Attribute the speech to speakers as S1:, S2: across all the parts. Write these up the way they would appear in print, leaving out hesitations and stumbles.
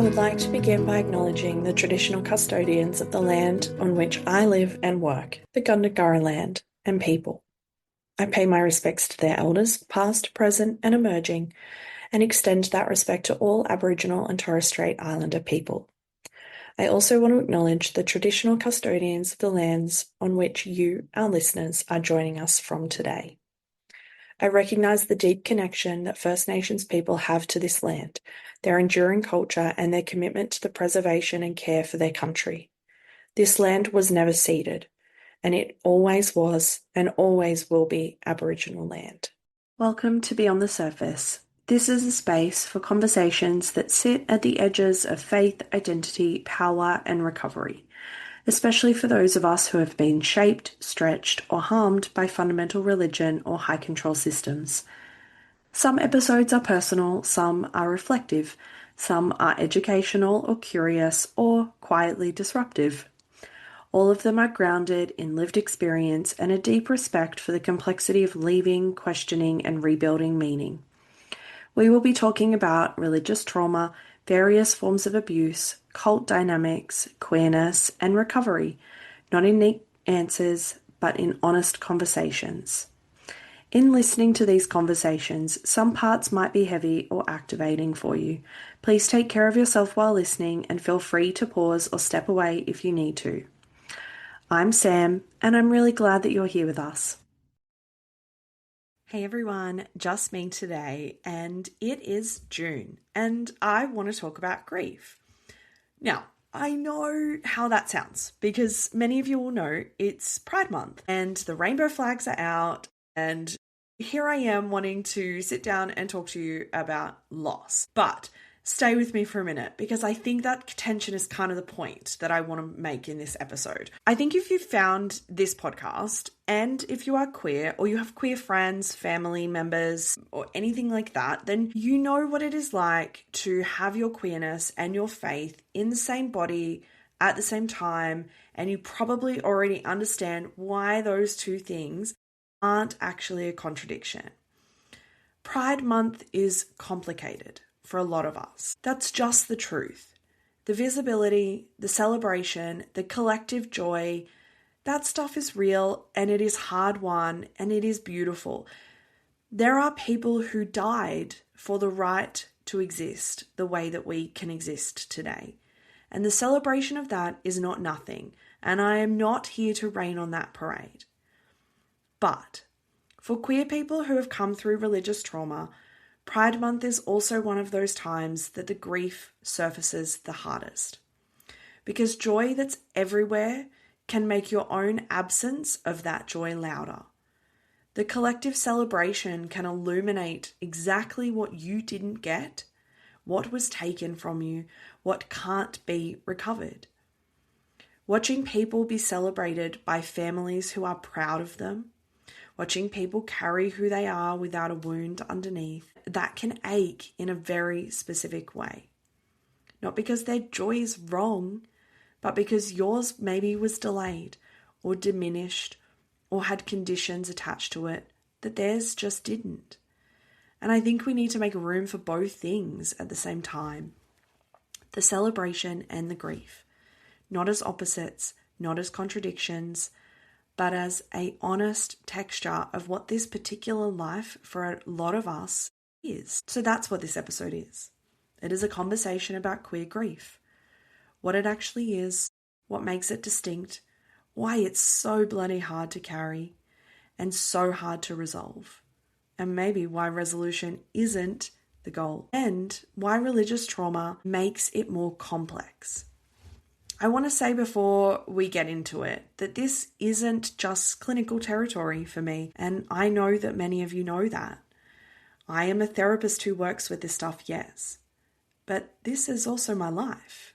S1: would like to begin by acknowledging the traditional custodians of the land on which I live and work, the Gundungurra land, and people. I pay my respects to their elders, past, present, and emerging, and extend that respect to all Aboriginal and Torres Strait Islander people. I also want to acknowledge the traditional custodians of the lands on which you, our listeners, are joining us from today. I recognise the deep connection that First Nations people have to this land, their enduring culture, and their commitment to the preservation and care for their country. This land was never ceded, and it always was and always will be Aboriginal land. Welcome to Beyond the Surface. This is a space for conversations that sit at the edges of faith, identity, power, and recovery, especially for those of us who have been shaped, stretched, or harmed by fundamental religion or high control systems. Some episodes are personal, some are reflective, some are educational or curious, or quietly disruptive. All of them are grounded in lived experience and a deep respect for the complexity of leaving, questioning, and rebuilding meaning. We will be talking about religious trauma, various forms of abuse, cult dynamics, queerness, and recovery, not in neat answers, but in honest conversations. In listening to these conversations, some parts might be heavy or activating for you. Please take care of yourself while listening and feel free to pause or step away if you need to. I'm Sam, and I'm really glad that you're here with us. Hey everyone, just me today, and it is June, and I want to talk about grief. Now, I know how that sounds, because many of you will know it's Pride Month, and the rainbow flags are out, and here I am wanting to sit down and talk to you about loss. But stay with me for a minute, because I think that tension is kind of the point that I want to make in this episode. I think if you found this podcast, and if you are queer, or you have queer friends, family members, or anything like that, then you know what it is like to have your queerness and your faith in the same body at the same time, and you probably already understand why those two things aren't actually a contradiction. Pride Month is complicated for a lot of us. That's just the truth. The visibility, the celebration, the collective joy, that stuff is real and it is hard won and it is beautiful. There are people who died for the right to exist the way that we can exist today. And the celebration of that is not nothing. And I am not here to rain on that parade. But for queer people who have come through religious trauma, Pride Month is also one of those times that the grief surfaces the hardest. Because joy that's everywhere can make your own absence of that joy louder. The collective celebration can illuminate exactly what you didn't get, what was taken from you, what can't be recovered. Watching people be celebrated by families who are proud of them, watching people carry who they are without a wound underneath, that can ache in a very specific way. Not because their joy is wrong, but because yours maybe was delayed or diminished or had conditions attached to it that theirs just didn't. And I think we need to make room for both things at the same time. The celebration and the grief. Not as opposites, not as contradictions, but as an honest texture of what this particular life for a lot of us is. So that's what this episode is. It is a conversation about queer grief. What it actually is, what makes it distinct, why it's so bloody hard to carry and so hard to resolve, and maybe why resolution isn't the goal, and why religious trauma makes it more complex. I want to say before we get into it that this isn't just clinical territory for me, and I know that many of you know that. I am a therapist who works with this stuff, yes, but this is also my life.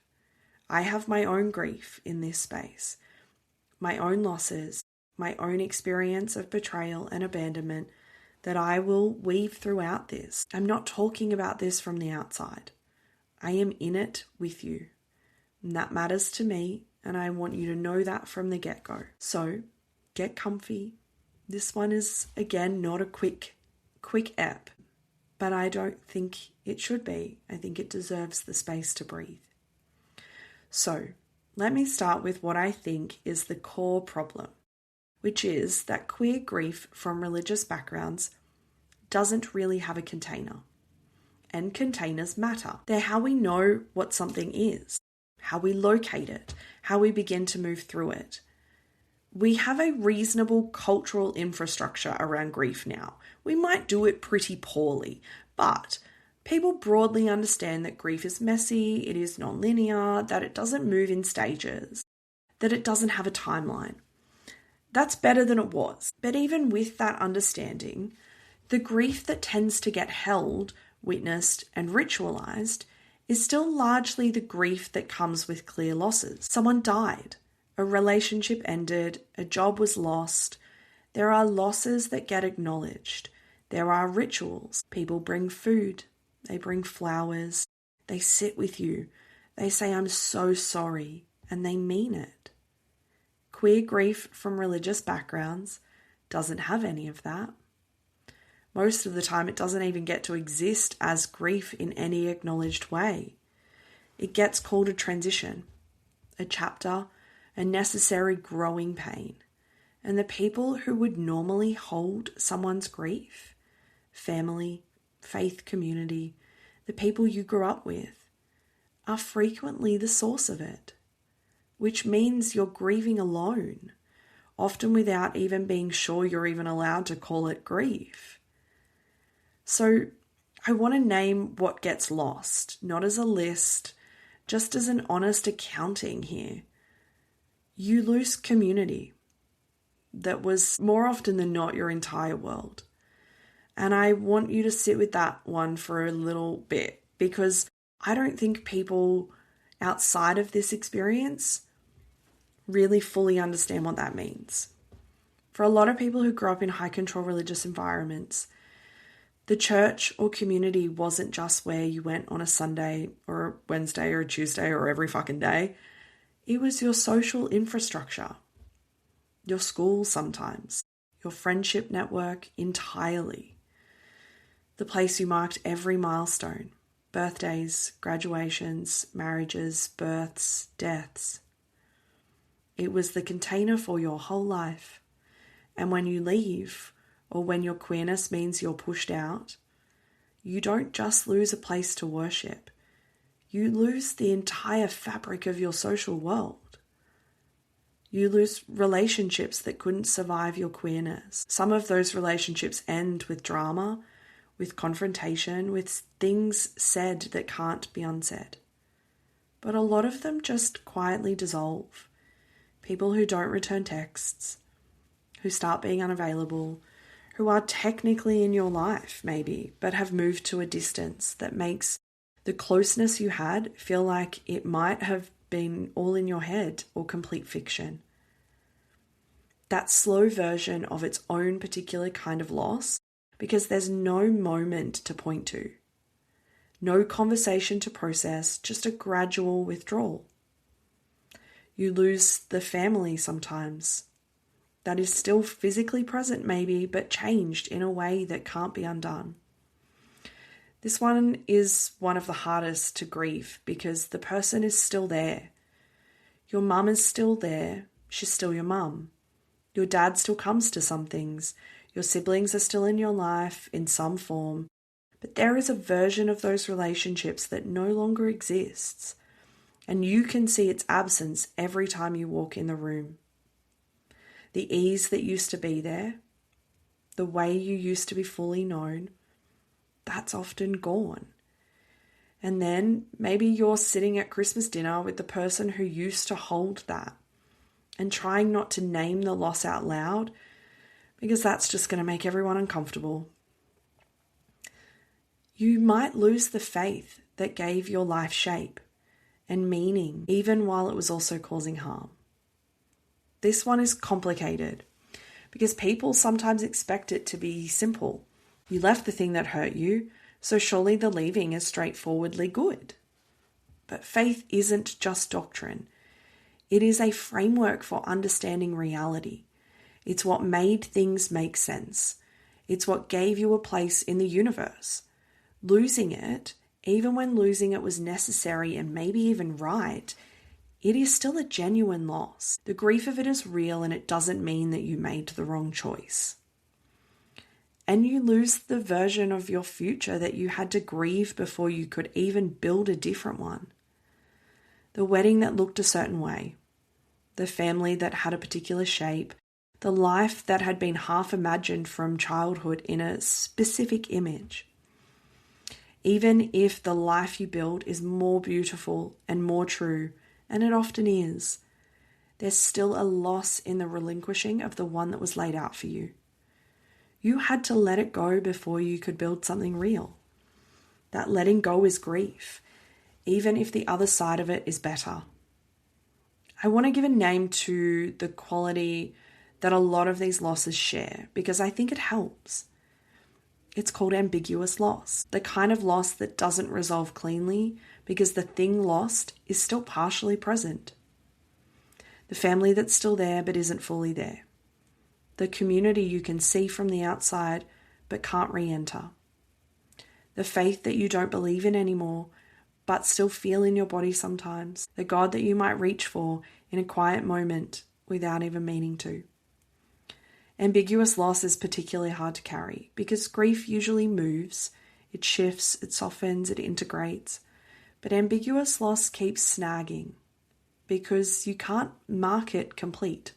S1: I have my own grief in this space, my own losses, my own experience of betrayal and abandonment that I will weave throughout this. I'm not talking about this from the outside. I am in it with you. And that matters to me, and I want you to know that from the get-go. So, get comfy. This one is, again, not a quick ep, but I don't think It should be. I think it deserves the space to breathe. So, let me start with what I think is the core problem, which is that queer grief from religious backgrounds doesn't really have a container. And containers matter. They're how we know what something is, how we locate it, how we begin to move through it. We have a reasonable cultural infrastructure around grief now. We might do it pretty poorly, but people broadly understand that grief is messy, it is non-linear, that it doesn't move in stages, that it doesn't have a timeline. That's better than it was. But even with that understanding, the grief that tends to get held, witnessed, and ritualized is still largely the grief that comes with clear losses. Someone died, a relationship ended, a job was lost. There are losses that get acknowledged. There are rituals. People bring food. They bring flowers. They sit with you. They say, "I'm so sorry," and they mean it. Queer grief from religious backgrounds doesn't have any of that. Most of the time, it doesn't even get to exist as grief in any acknowledged way. It gets called a transition, a chapter, a necessary growing pain. And the people who would normally hold someone's grief, family, faith community, the people you grew up with, are frequently the source of it, which means you're grieving alone, often without even being sure you're even allowed to call it grief. So I want to name what gets lost, not as a list, just as an honest accounting here. You lose community that was more often than not your entire world. And I want you to sit with that one for a little bit, because I don't think people outside of this experience really fully understand what that means. For a lot of people who grew up in high control religious environments, the church or community wasn't just where you went on a Sunday or a Wednesday or a Tuesday or every fucking day. It was your social infrastructure, your school sometimes, your friendship network entirely, the place you marked every milestone, birthdays, graduations, marriages, births, deaths. It was the container for your whole life. And when you leave, or when your queerness means you're pushed out, you don't just lose a place to worship. You lose the entire fabric of your social world. You lose relationships that couldn't survive your queerness. Some of those relationships end with drama, with confrontation, with things said that can't be unsaid. But a lot of them just quietly dissolve. People who don't return texts, who start being unavailable, who are technically in your life maybe, but have moved to a distance that makes the closeness you had feel like it might have been all in your head or complete fiction. That slow version of its own particular kind of loss, because there's no moment to point to, no conversation to process, just a gradual withdrawal. You lose the family sometimes. That is still physically present maybe, but changed in a way that can't be undone. This one is one of the hardest to grieve because the person is still there. Your mum is still there. She's still your mum. Your dad still comes to some things. Your siblings are still in your life in some form. But there is a version of those relationships that no longer exists. And you can see its absence every time you walk in the room. The ease that used to be there, the way you used to be fully known, that's often gone. And then maybe you're sitting at Christmas dinner with the person who used to hold that and trying not to name the loss out loud because that's just going to make everyone uncomfortable. You might lose the faith that gave your life shape and meaning, even while it was also causing harm. This one is complicated because people sometimes expect it to be simple. You left the thing that hurt you, so surely the leaving is straightforwardly good. But faith isn't just doctrine. It is a framework for understanding reality. It's what made things make sense. It's what gave you a place in the universe. Losing it, even when losing it was necessary and maybe even right, it is still a genuine loss. The grief of it is real, and it doesn't mean that you made the wrong choice. And you lose the version of your future that you had to grieve before you could even build a different one. The wedding that looked a certain way, the family that had a particular shape, the life that had been half imagined from childhood in a specific image. Even if the life you build is more beautiful and more true, and it often is, there's still a loss in the relinquishing of the one that was laid out for you. You had to let it go before you could build something real. That letting go is grief, even if the other side of it is better. I want to give a name to the quality that a lot of these losses share because I think it helps. It's called ambiguous loss, the kind of loss that doesn't resolve cleanly because the thing lost is still partially present. The family that's still there but isn't fully there. The community you can see from the outside but can't re-enter. The faith that you don't believe in anymore but still feel in your body sometimes. The God that you might reach for in a quiet moment without even meaning to. Ambiguous loss is particularly hard to carry because grief usually moves, it shifts, it softens, it integrates. But ambiguous loss keeps snagging because you can't mark it complete.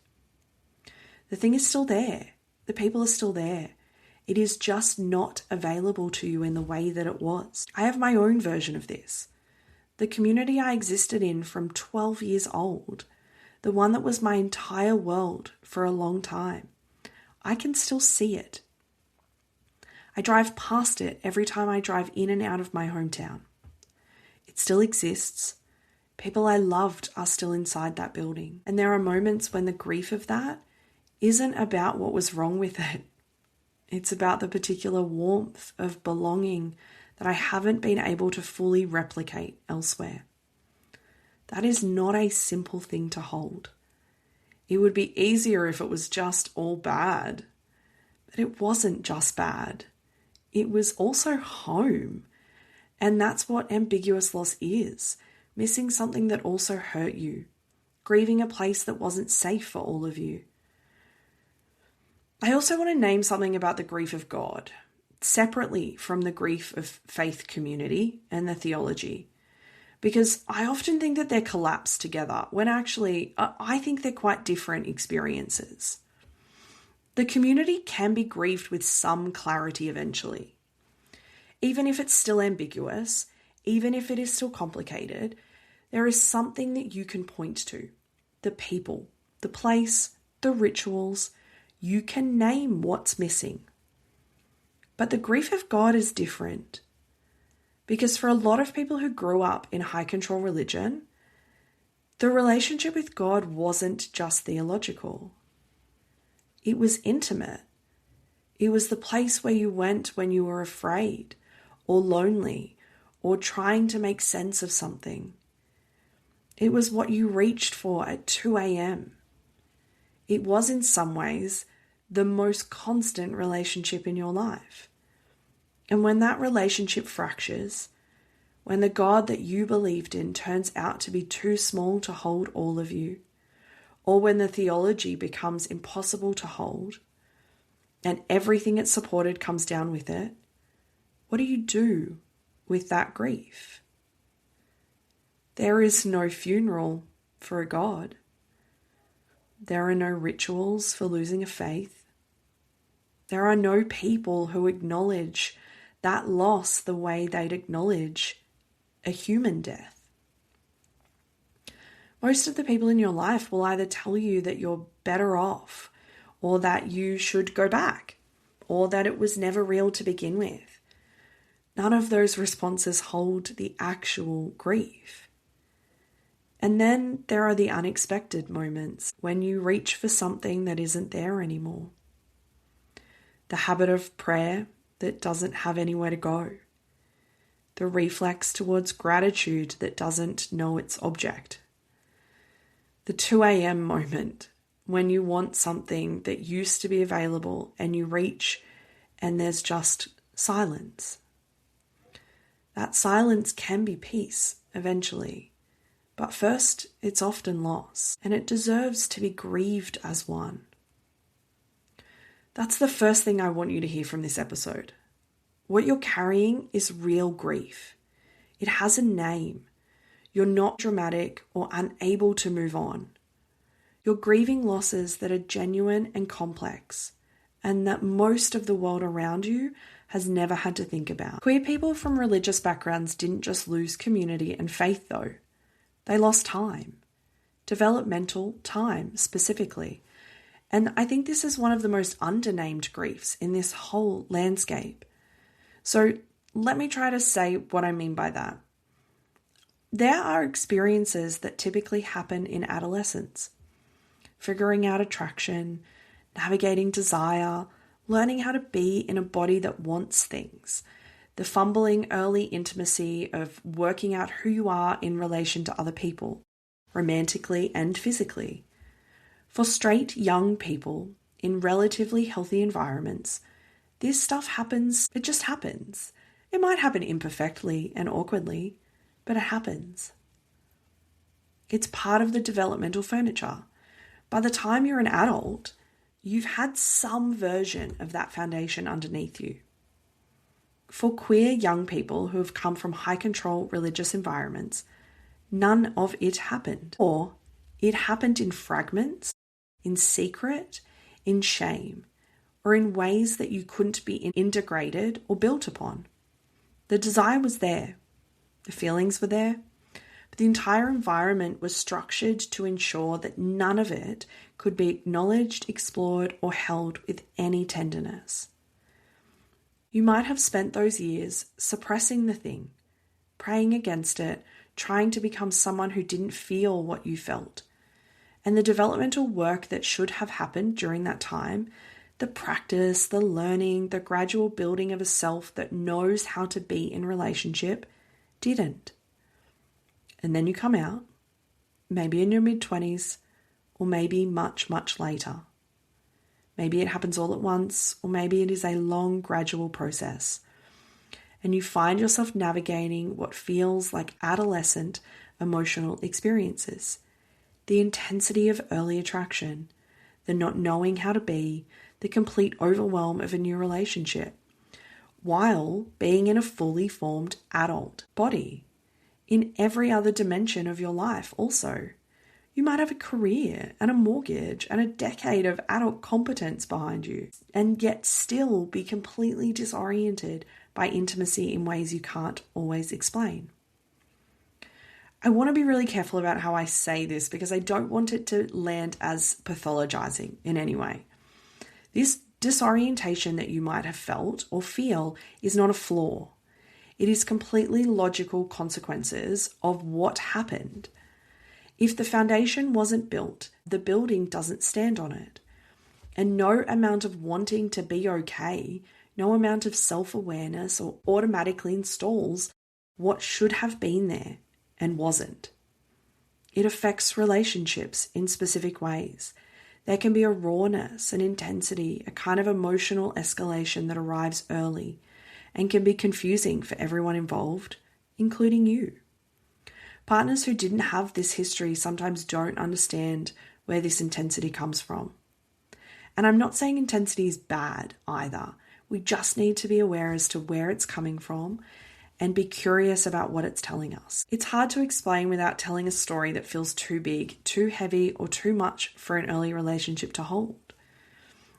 S1: The thing is still there. The people are still there. It is just not available to you in the way that it was. I have my own version of this. The community I existed in from 12 years old, the one that was my entire world for a long time, I can still see it. I drive past it every time I drive in and out of my hometown. It still exists. People I loved are still inside that building. And there are moments when the grief of that isn't about what was wrong with it. It's about the particular warmth of belonging that I haven't been able to fully replicate elsewhere. That is not a simple thing to hold. It would be easier if it was just all bad. But it wasn't just bad. It was also home. And that's what ambiguous loss is. Missing something that also hurt you. Grieving a place that wasn't safe for all of you. I also want to name something about the grief of God, separately from the grief of faith community and the theology. Because I often think that they're collapsed together, when actually I think they're quite different experiences. The community can be grieved with some clarity eventually. Even if it's still ambiguous, even if it is still complicated, there is something that you can point to. The people, the place, the rituals. You can name what's missing. But the grief of God is different. Because for a lot of people who grew up in high control religion, the relationship with God wasn't just theological. It was intimate. It was the place where you went when you were afraid or lonely or trying to make sense of something. It was what you reached for at 2 a.m. It was in some ways the most constant relationship in your life. And when that relationship fractures, when the God that you believed in turns out to be too small to hold all of you, or when the theology becomes impossible to hold, and everything it supported comes down with it, what do you do with that grief? There is no funeral for a God. There are no rituals for losing a faith. There are no people who acknowledge that loss the way they'd acknowledge a human death. Most of the people in your life will either tell you that you're better off, or that you should go back, or that it was never real to begin with. None of those responses hold the actual grief. And then there are the unexpected moments when you reach for something that isn't there anymore. The habit of prayer that doesn't have anywhere to go. The reflex towards gratitude that doesn't know its object. The 2 a.m. moment when you want something that used to be available and you reach and there's just silence. That silence can be peace eventually, but first it's often loss, and it deserves to be grieved as one. That's the first thing I want you to hear from this episode. What you're carrying is real grief. It has a name. You're not dramatic or unable to move on. You're grieving losses that are genuine and complex, and that most of the world around you has never had to think about. Queer people from religious backgrounds didn't just lose community and faith though. They lost time. Developmental time, specifically. And I think this is one of the most undernamed griefs in this whole landscape. So let me try to say what I mean by that. There are experiences that typically happen in adolescence. Figuring out attraction, navigating desire, learning how to be in a body that wants things, the fumbling early intimacy of working out who you are in relation to other people, romantically and physically. For straight young people in relatively healthy environments, this stuff happens, it just happens. It might happen imperfectly and awkwardly, but it happens. It's part of the developmental furniture. By the time you're an adult, you've had some version of that foundation underneath you. For queer young people who have come from high control religious environments, none of it happened. Or it happened in fragments, in secret, in shame, or in ways that you couldn't be integrated or built upon. The desire was there. The feelings were there. But the entire environment was structured to ensure that none of it could be acknowledged, explored, or held with any tenderness. You might have spent those years suppressing the thing, praying against it, trying to become someone who didn't feel what you felt. And the developmental work that should have happened during that time, the practice, the learning, the gradual building of a self that knows how to be in relationship, didn't. And then you come out, maybe in your mid-20s, or maybe much, much later. Maybe it happens all at once, or maybe it is a long, gradual process. And you find yourself navigating what feels like adolescent emotional experiences. The intensity of early attraction, the not knowing how to be, the complete overwhelm of a new relationship, while being in a fully formed adult body. In every other dimension of your life also. You might have a career and a mortgage and a decade of adult competence behind you, and yet still be completely disoriented by intimacy in ways you can't always explain. I want to be really careful about how I say this because I don't want it to land as pathologizing in any way. This disorientation that you might have felt or feel is not a flaw. It is completely logical consequences of what happened. If the foundation wasn't built, the building doesn't stand on it. And no amount of wanting to be okay, no amount of self-awareness or automatically installs what should have been there and wasn't. It affects relationships in specific ways. There can be a rawness, an intensity, a kind of emotional escalation that arrives early and can be confusing for everyone involved, including you. Partners who didn't have this history sometimes don't understand where this intensity comes from. And I'm not saying intensity is bad either. We just need to be aware as to where it's coming from and be curious about what it's telling us. It's hard to explain without telling a story that feels too big, too heavy, or too much for an early relationship to hold.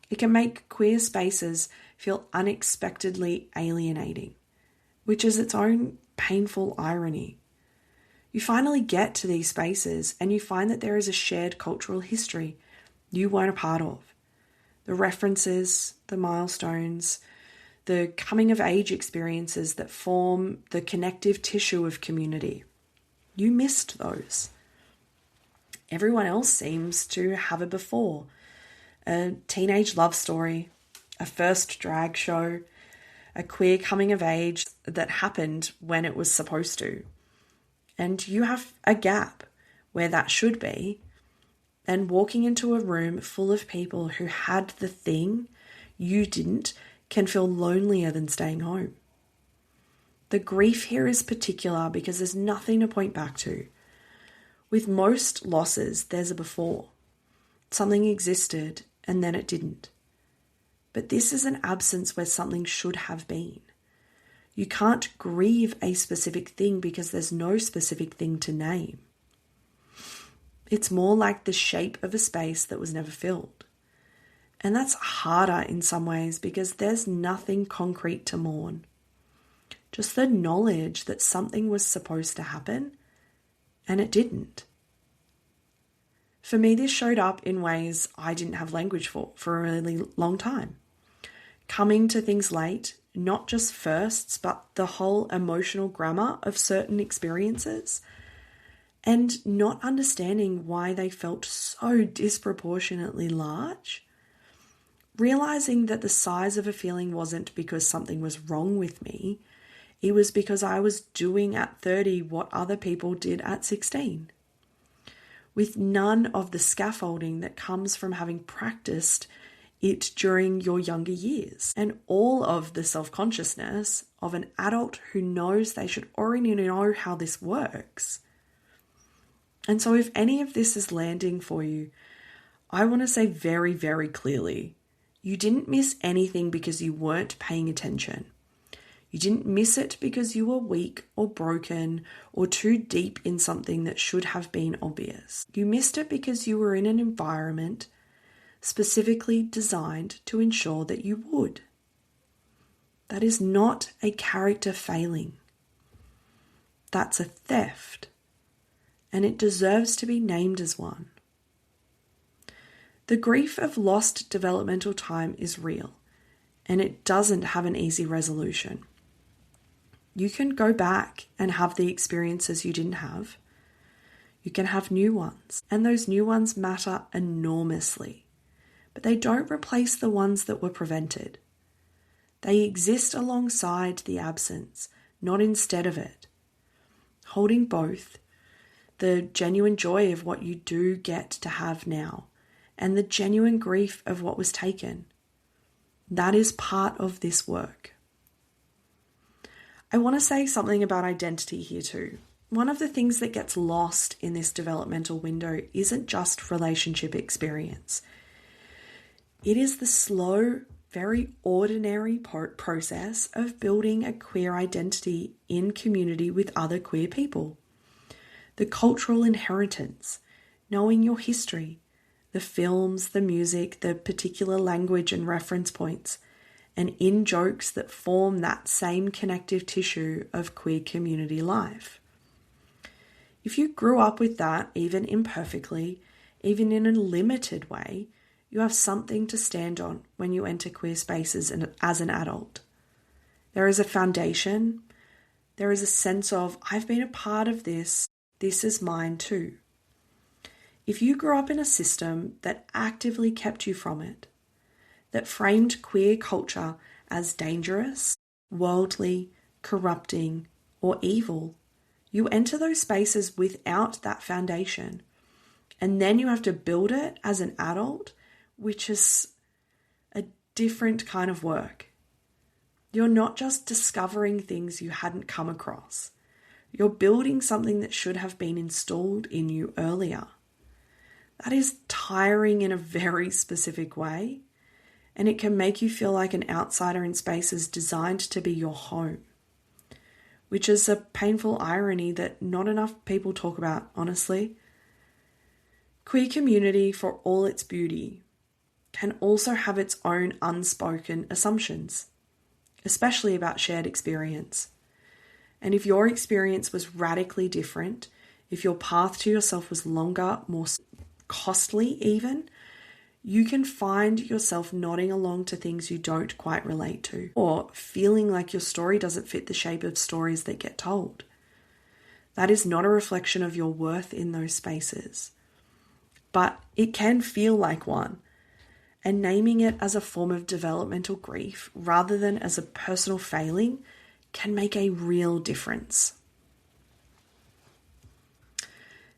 S1: It can make queer spaces feel unexpectedly alienating, which is its own painful irony. You finally get to these spaces and you find that there is a shared cultural history you weren't a part of. The references, the milestones, the coming of age experiences that form the connective tissue of community. You missed those. Everyone else seems to have it before. A teenage love story, a first drag show, a queer coming of age that happened when it was supposed to. And you have a gap where that should be, and walking into a room full of people who had the thing you didn't can feel lonelier than staying home. The grief here is particular because there's nothing to point back to. With most losses, there's a before. Something existed and then it didn't. But this is an absence where something should have been. You can't grieve a specific thing because there's no specific thing to name. It's more like the shape of a space that was never filled. And that's harder in some ways because there's nothing concrete to mourn. Just the knowledge that something was supposed to happen and it didn't. For me, this showed up in ways I didn't have language for a really long time. Coming to things late, not just firsts, but the whole emotional grammar of certain experiences, and not understanding why they felt so disproportionately large. Realizing that the size of a feeling wasn't because something was wrong with me, it was because I was doing at 30 what other people did at 16. With none of the scaffolding that comes from having practiced it during your younger years, and all of the self-consciousness of an adult who knows they should already know how this works. And so if any of this is landing for you, I want to say very, very clearly, you didn't miss anything because you weren't paying attention. You didn't miss it because you were weak or broken or too deep in something that should have been obvious. You missed it because you were in an environment specifically designed to ensure that you would. That is not a character failing. That's a theft, and it deserves to be named as one. The grief of lost developmental time is real, and it doesn't have an easy resolution. You can go back and have the experiences you didn't have. You can have new ones, and those new ones matter enormously, but they don't replace the ones that were prevented. They exist alongside the absence, not instead of it. Holding both, the genuine joy of what you do get to have now, and the genuine grief of what was taken. That is part of this work. I want to say something about identity here too. One of the things that gets lost in this developmental window isn't just relationship experience. It is the slow, very ordinary process of building a queer identity in community with other queer people. The cultural inheritance, knowing your history, the films, the music, the particular language and reference points, and in-jokes that form that same connective tissue of queer community life. If you grew up with that, even imperfectly, even in a limited way, you have something to stand on when you enter queer spaces as an adult. There is a foundation. There is a sense of, I've been a part of this. This is mine too. If you grew up in a system that actively kept you from it, that framed queer culture as dangerous, worldly, corrupting, or evil, you enter those spaces without that foundation. And then you have to build it as an adult, which is a different kind of work. You're not just discovering things you hadn't come across. You're building something that should have been installed in you earlier. That is tiring in a very specific way, and it can make you feel like an outsider in spaces designed to be your home, which is a painful irony that not enough people talk about, honestly. Queer community, for all its beauty, can also have its own unspoken assumptions, especially about shared experience. And if your experience was radically different, if your path to yourself was longer, more costly even, you can find yourself nodding along to things you don't quite relate to, or feeling like your story doesn't fit the shape of stories that get told. That is not a reflection of your worth in those spaces, but it can feel like one. And naming it as a form of developmental grief rather than as a personal failing can make a real difference.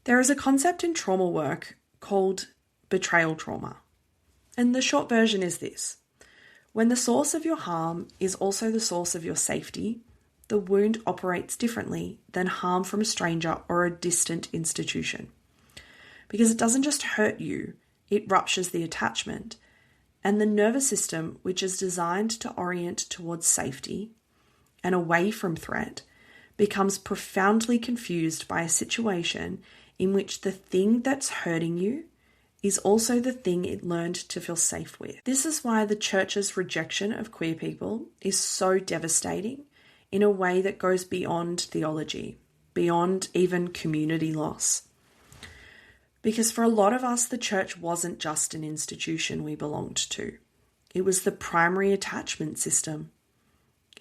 S1: There is a concept in trauma work called betrayal trauma. And the short version is this: when the source of your harm is also the source of your safety, the wound operates differently than harm from a stranger or a distant institution. Because it doesn't just hurt you, it ruptures the attachment. And the nervous system, which is designed to orient towards safety and away from threat, becomes profoundly confused by a situation in which the thing that's hurting you is also the thing it learned to feel safe with. This is why the church's rejection of queer people is so devastating in a way that goes beyond theology, beyond even community loss. Because for a lot of us, the church wasn't just an institution we belonged to. It was the primary attachment system.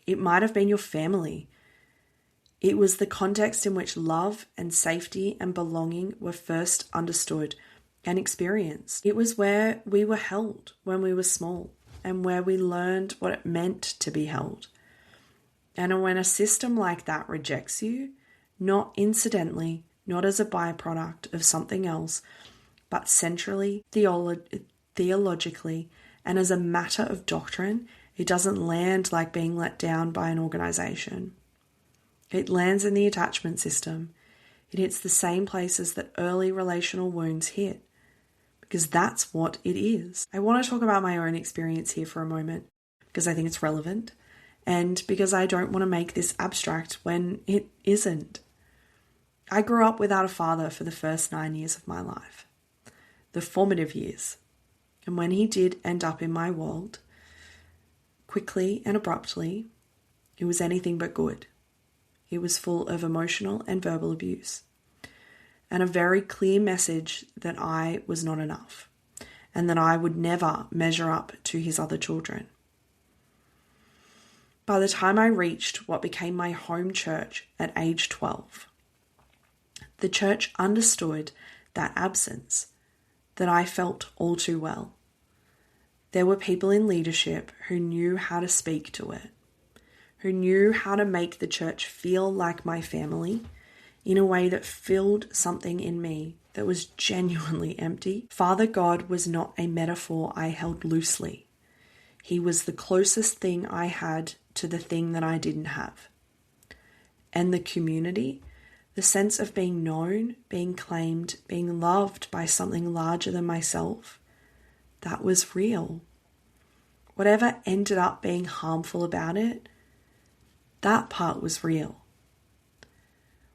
S1: It might have been your family. It was the context in which love and safety and belonging were first understood and experienced. It was where we were held when we were small and where we learned what it meant to be held. And when a system like that rejects you, not incidentally, not as a byproduct of something else, but centrally, theologically, and as a matter of doctrine, it doesn't land like being let down by an organization. It lands in the attachment system. It hits the same places that early relational wounds hit, because that's what it is. I want to talk about my own experience here for a moment, because I think it's relevant, and because I don't want to make this abstract when it isn't. I grew up without a father for the first 9 years of my life, the formative years. And when he did end up in my world, quickly and abruptly, it was anything but good. It was full of emotional and verbal abuse, and a very clear message that I was not enough, and that I would never measure up to his other children. By the time I reached what became my home church at age 12, the church understood that absence that I felt all too well. There were people in leadership who knew how to speak to it, who knew how to make the church feel like my family in a way that filled something in me that was genuinely empty. Father God was not a metaphor I held loosely. He was the closest thing I had to the thing that I didn't have. And the community, the sense of being known, being claimed, being loved by something larger than myself, that was real. Whatever ended up being harmful about it, that part was real.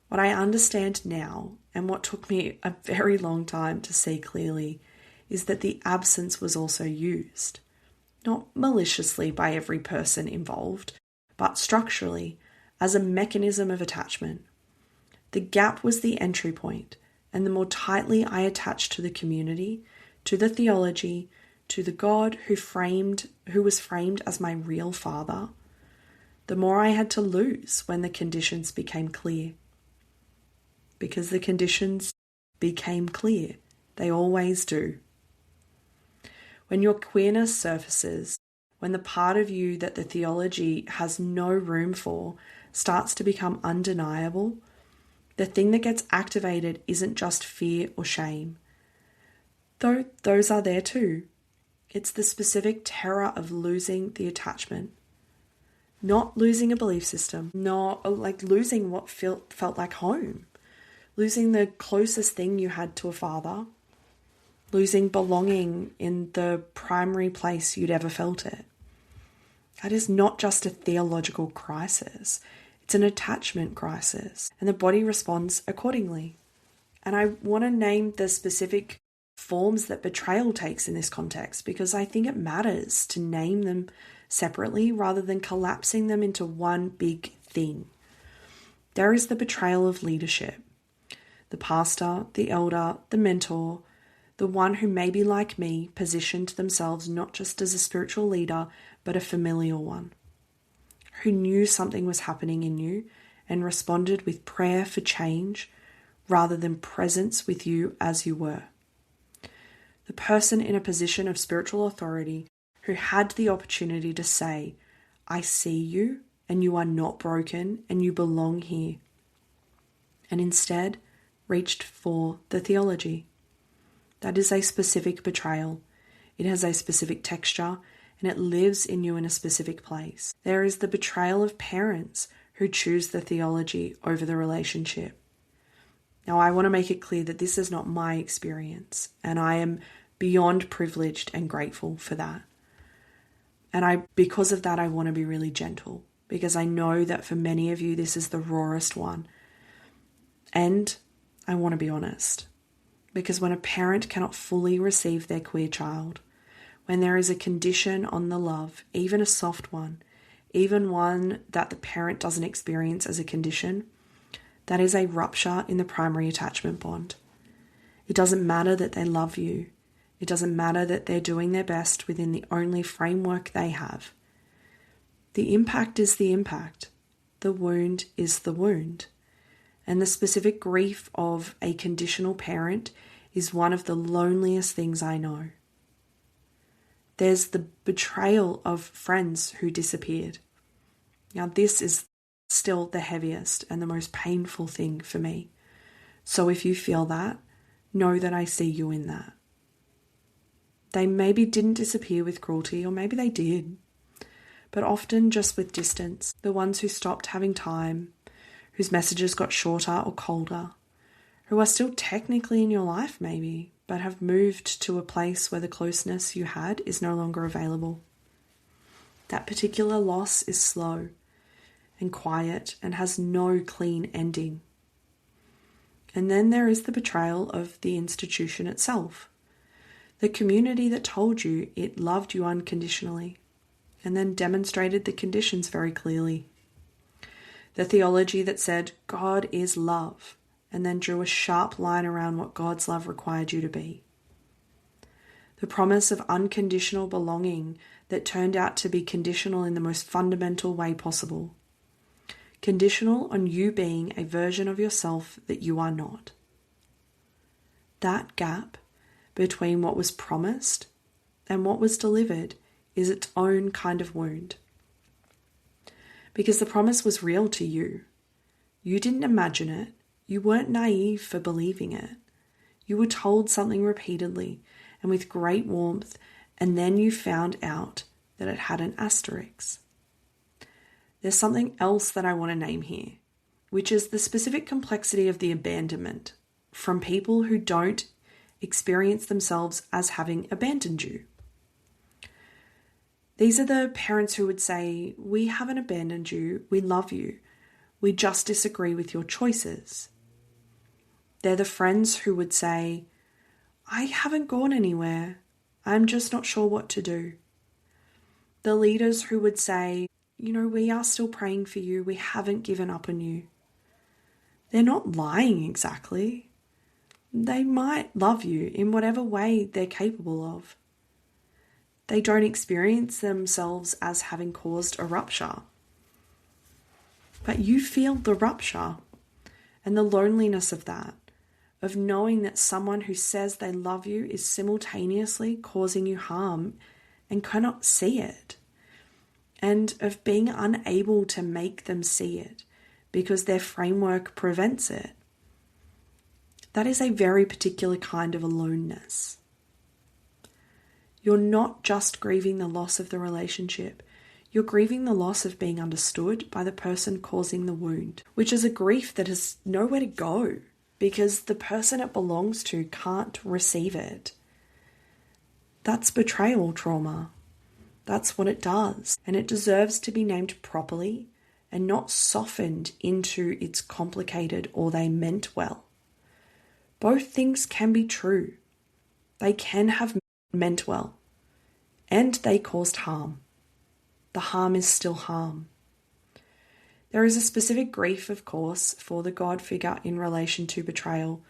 S1: What I understand now, and what took me a very long time to see clearly, is that the absence was also used. Not maliciously by every person involved, but structurally as a mechanism of attachment. The gap was the entry point, and the more tightly I attached to the community, to the theology, to the God who was framed as my real father, the more I had to lose when the conditions became clear. Because the conditions became clear. They always do. When your queerness surfaces, when the part of you that the theology has no room for starts to become undeniable, the thing that gets activated isn't just fear or shame, though those are there too. It's the specific terror of losing the attachment. Not losing a belief system, not like losing what felt like home, losing the closest thing you had to a father, losing belonging in the primary place you'd ever felt it. That is not just a theological crisis. It's an attachment crisis, and the body responds accordingly. And I want to name the specific forms that betrayal takes in this context, because I think it matters to name them separately rather than collapsing them into one big thing. There is the betrayal of leadership. The pastor, the elder, the mentor, the one who maybe like me positioned themselves not just as a spiritual leader, but a familial one, who knew something was happening in you and responded with prayer for change rather than presence with you as you were. The person in a position of spiritual authority who had the opportunity to say, I see you and you are not broken and you belong here, and instead reached for the theology. That is a specific betrayal. It has a specific texture and it lives in you in a specific place. There is the betrayal of parents who choose the theology over the relationship. Now, I want to make it clear that this is not my experience, and I am beyond privileged and grateful for that. And because of that, I want to be really gentle, because I know that for many of you, this is the rawest one. And I want to be honest, because when a parent cannot fully receive their queer child, when there is a condition on the love, even a soft one, even one that the parent doesn't experience as a condition, that is a rupture in the primary attachment bond. It doesn't matter that they love you. It doesn't matter that they're doing their best within the only framework they have. The impact is the impact. The wound is the wound. And the specific grief of a conditional parent is one of the loneliest things I know. There's the betrayal of friends who disappeared. Now, this is still the heaviest and the most painful thing for me. So if you feel that, know that I see you in that. They maybe didn't disappear with cruelty, or maybe they did, but often just with distance. The ones who stopped having time, whose messages got shorter or colder, who are still technically in your life maybe, but have moved to a place where the closeness you had is no longer available. That particular loss is slow and quiet and has no clean ending. And then there is the betrayal of the institution itself, the community that told you it loved you unconditionally and then demonstrated the conditions very clearly. The theology that said God is love and then drew a sharp line around what God's love required you to be. The promise of unconditional belonging that turned out to be conditional in the most fundamental way possible. Conditional on you being a version of yourself that you are not. That gap between what was promised and what was delivered is its own kind of wound. Because the promise was real to you. You didn't imagine it. You weren't naive for believing it. You were told something repeatedly and with great warmth, and then you found out that it had an asterisk. There's something else that I want to name here, which is the specific complexity of the abandonment from people who don't experience themselves as having abandoned you. These are the parents who would say, we haven't abandoned you, we love you, we just disagree with your choices. They're the friends who would say, I haven't gone anywhere, I'm just not sure what to do. The leaders who would say, we are still praying for you, we haven't given up on you. They're not lying exactly. They might love you in whatever way they're capable of. They don't experience themselves as having caused a rupture. But you feel the rupture and the loneliness of that, of knowing that someone who says they love you is simultaneously causing you harm and cannot see it, and of being unable to make them see it because their framework prevents it. That is a very particular kind of aloneness. You're not just grieving the loss of the relationship, you're grieving the loss of being understood by the person causing the wound, which is a grief that has nowhere to go because the person it belongs to can't receive it. That's betrayal trauma. That's what it does. And it deserves to be named properly and not softened into it's complicated or they meant well. Both things can be true. They can have meant well, and they caused harm. The harm is still harm. There is a specific grief, of course, for the God figure in relation to betrayal,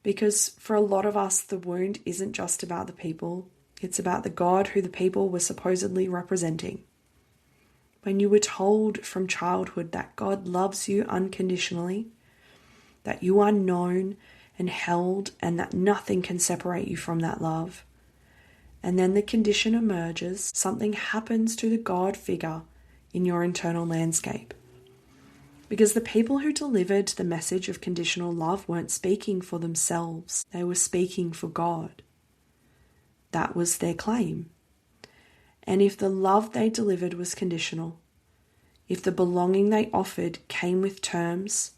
S1: because for a lot of us, the wound isn't just about the people, it's about the God who the people were supposedly representing. When you were told from childhood that God loves you unconditionally, that you are known and held, and that nothing can separate you from that love. And then the condition emerges, something happens to the God figure in your internal landscape. Because the people who delivered the message of conditional love weren't speaking for themselves, they were speaking for God. That was their claim. And if the love they delivered was conditional, if the belonging they offered came with terms,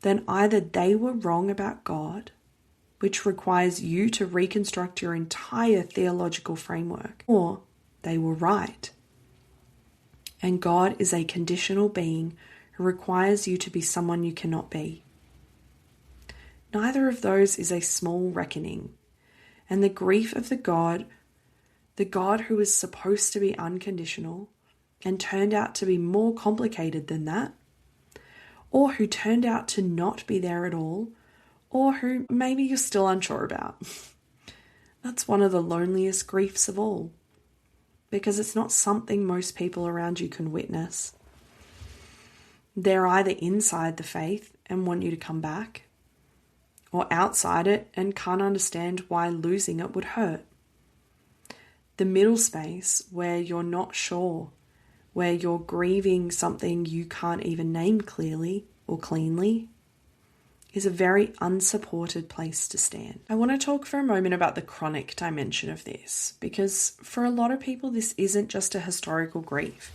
S1: then either they were wrong about God, which requires you to reconstruct your entire theological framework, or they were right. And God is a conditional being who requires you to be someone you cannot be. Neither of those is a small reckoning, and the grief of the God who is supposed to be unconditional and turned out to be more complicated than that, or who turned out to not be there at all, or who maybe you're still unsure about. That's one of the loneliest griefs of all, because it's not something most people around you can witness. They're either inside the faith and want you to come back, or outside it and can't understand why losing it would hurt. The middle space where you're not sure, where you're grieving something you can't even name clearly or cleanly, is a very unsupported place to stand. I want to talk for a moment about the chronic dimension of this, because for a lot of people this isn't just a historical grief.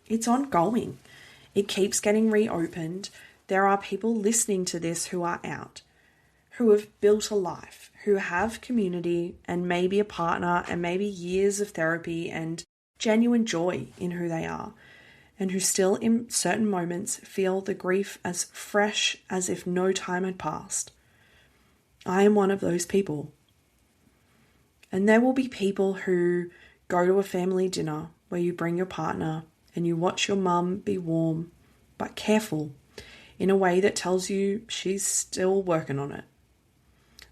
S1: It's ongoing. It keeps getting reopened. There are people listening to this who are out, who have built a life, who have community and maybe a partner and maybe years of therapy and genuine joy in who they are, and who still in certain moments feel the grief as fresh as if no time had passed. I am one of those people. And there will be people who go to a family dinner where you bring your partner and you watch your mum be warm but careful in a way that tells you she's still working on it.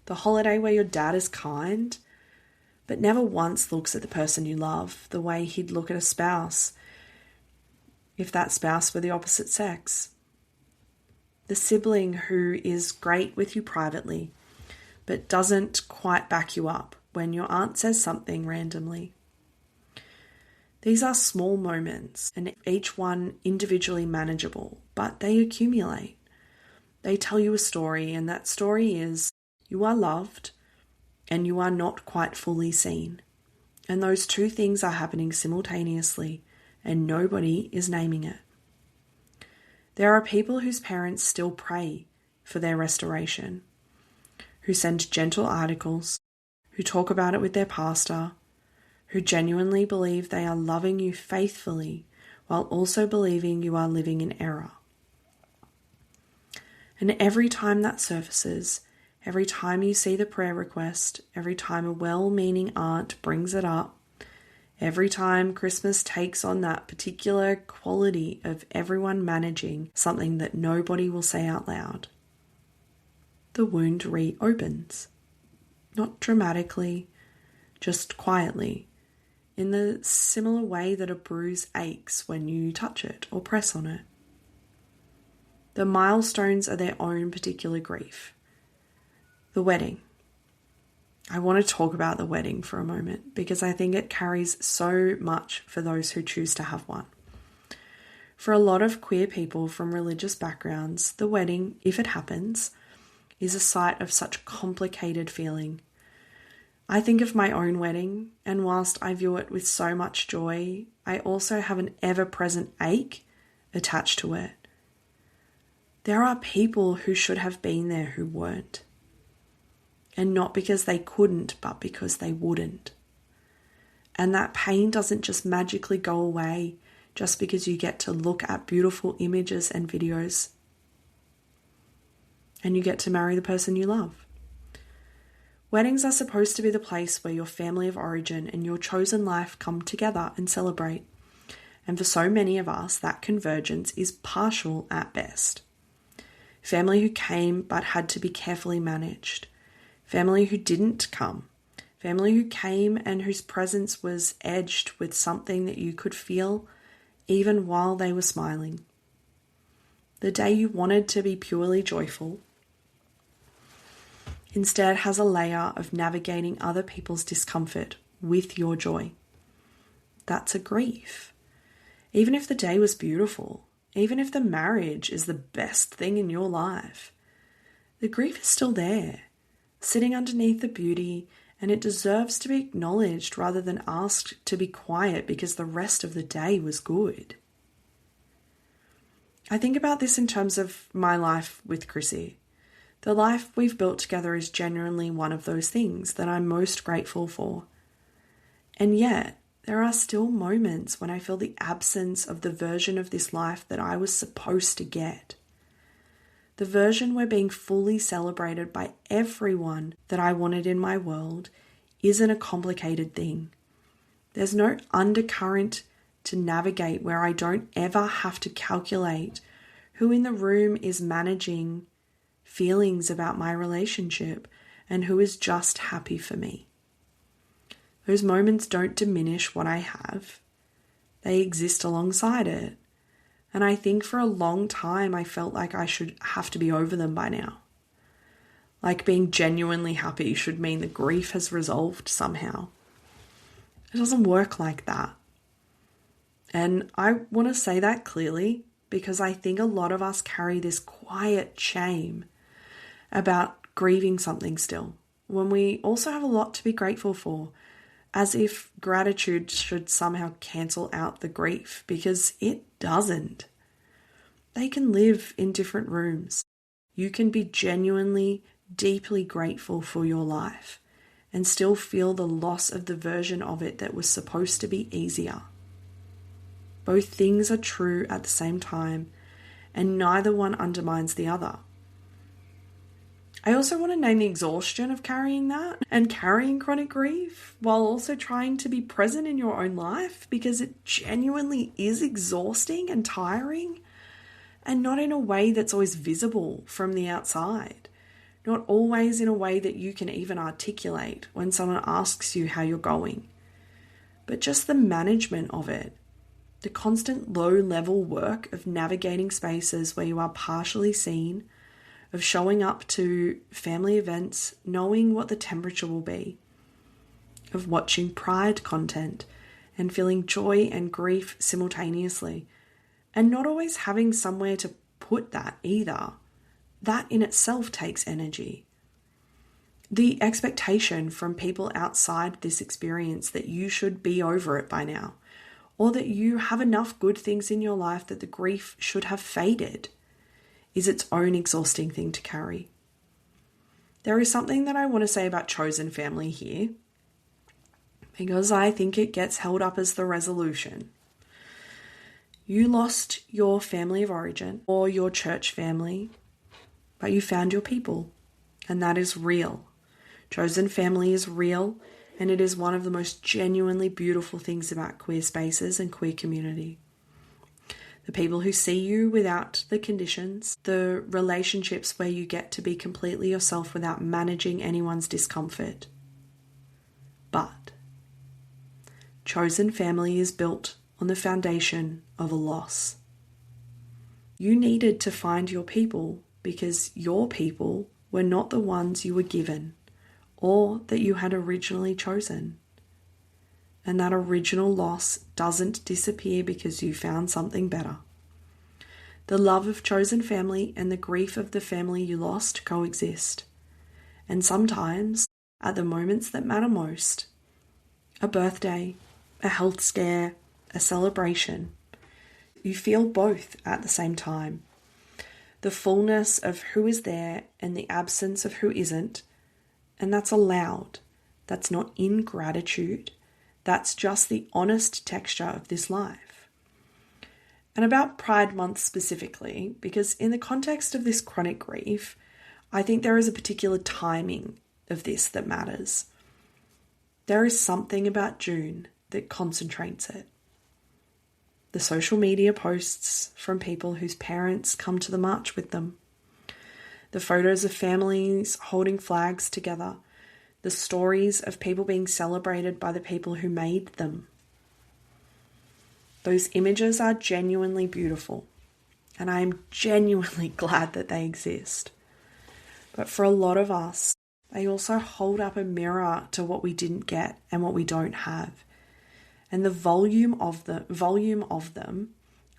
S1: The holiday where your dad is kind, but never once looks at the person you love the way he'd look at a spouse, if that spouse were the opposite sex. The sibling who is great with you privately, but doesn't quite back you up when your aunt says something randomly. These are small moments, and each one individually manageable, but they accumulate. They tell you a story, and that story is you are loved and you are not quite fully seen. And those two things are happening simultaneously, and nobody is naming it. There are people whose parents still pray for their restoration, who send gentle articles, who talk about it with their pastor, who genuinely believe they are loving you faithfully while also believing you are living in error. And every time that surfaces, every time you see the prayer request, every time a well-meaning aunt brings it up, every time Christmas takes on that particular quality of everyone managing something that nobody will say out loud, the wound reopens. Not dramatically, just quietly, in the similar way that a bruise aches when you touch it or press on it. The milestones are their own particular grief. The wedding. I want to talk about the wedding for a moment because I think it carries so much for those who choose to have one. For a lot of queer people from religious backgrounds, the wedding, if it happens, is a site of such complicated feeling. I think of my own wedding, and whilst I view it with so much joy, I also have an ever-present ache attached to it. There are people who should have been there who weren't. And not because they couldn't, but because they wouldn't. And that pain doesn't just magically go away just because you get to look at beautiful images and videos and you get to marry the person you love. Weddings are supposed to be the place where your family of origin and your chosen life come together and celebrate. And for so many of us, that convergence is partial at best. Family who came but had to be carefully managed. Family who didn't come. Family who came and whose presence was edged with something that you could feel even while they were smiling. The day you wanted to be purely joyful instead has a layer of navigating other people's discomfort with your joy. That's a grief. Even if the day was beautiful, even if the marriage is the best thing in your life, the grief is still there, sitting underneath the beauty and it deserves to be acknowledged rather than asked to be quiet because the rest of the day was good. I think about this in terms of my life with Chrissy. The life we've built together is genuinely one of those things that I'm most grateful for. And yet, there are still moments when I feel the absence of the version of this life that I was supposed to get. The version where being fully celebrated by everyone that I wanted in my world isn't a complicated thing. There's no undercurrent to navigate where I don't ever have to calculate who in the room is managing feelings about my relationship and who is just happy for me. Those moments don't diminish what I have. They exist alongside it. And I think for a long time I felt like I should have to be over them by now. Like being genuinely happy should mean the grief has resolved somehow. It doesn't work like that. And I want to say that clearly because I think a lot of us carry this quiet shame about grieving something still, when we also have a lot to be grateful for, as if gratitude should somehow cancel out the grief, because it doesn't. They can live in different rooms. You can be genuinely, deeply grateful for your life and still feel the loss of the version of it that was supposed to be easier. Both things are true at the same time, and neither one undermines the other. I also want to name the exhaustion of carrying that and carrying chronic grief while also trying to be present in your own life, because it genuinely is exhausting and tiring, and not in a way that's always visible from the outside, not always in a way that you can even articulate when someone asks you how you're going, but just the management of it, the constant low-level work of navigating spaces where you are partially seen, of showing up to family events, knowing what the temperature will be, of watching pride content and feeling joy and grief simultaneously, and not always having somewhere to put that either. That in itself takes energy. The expectation from people outside this experience that you should be over it by now, or that you have enough good things in your life that the grief should have faded, is its own exhausting thing to carry. There is something that I want to say about chosen family here, because I think it gets held up as the resolution. You lost your family of origin or your church family, but you found your people, and that is real. Chosen family is real, and it is one of the most genuinely beautiful things about queer spaces and queer community. The people who see you without the conditions, the relationships where you get to be completely yourself without managing anyone's discomfort. But chosen family is built on the foundation of a loss. You needed to find your people because your people were not the ones you were given or that you had originally chosen. And that original loss doesn't disappear because you found something better. The love of chosen family and the grief of the family you lost coexist. And sometimes, at the moments that matter most, a birthday, a health scare, a celebration, you feel both at the same time. The fullness of who is there and the absence of who isn't, and that's allowed. That's not ingratitude. That's just the honest texture of this life. And about Pride Month specifically, because in the context of this chronic grief, I think there is a particular timing of this that matters. There is something about June that concentrates it. The social media posts from people whose parents come to the march with them. The photos of families holding flags together. The stories of people being celebrated by the people who made them. Those images are genuinely beautiful, and I am genuinely glad that they exist. But for a lot of us, they also hold up a mirror to what we didn't get and what we don't have. And the volume of them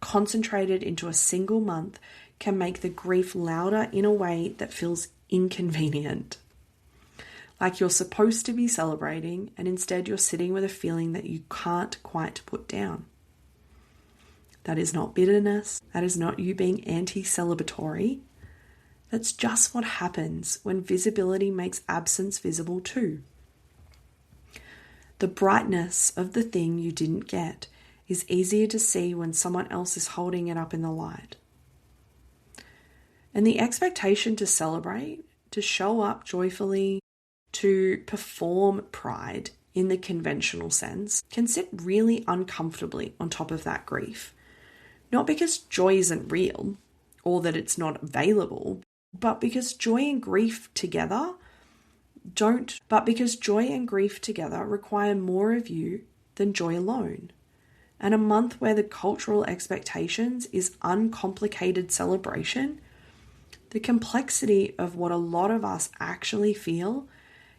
S1: concentrated into a single month can make the grief louder in a way that feels inconvenient. like you're supposed to be celebrating, and instead you're sitting with a feeling that you can't quite put down. That is not bitterness. That is not you being anti-celebratory. That's just what happens when visibility makes absence visible too. The brightness of the thing you didn't get is easier to see when someone else is holding it up in the light. And the expectation to celebrate, to show up joyfully, to perform pride in the conventional sense, can sit really uncomfortably on top of that grief. Not because joy isn't real or that it's not available, but because joy and grief together require more of you than joy alone. And a month where the cultural expectations is uncomplicated celebration, the complexity of what a lot of us actually feel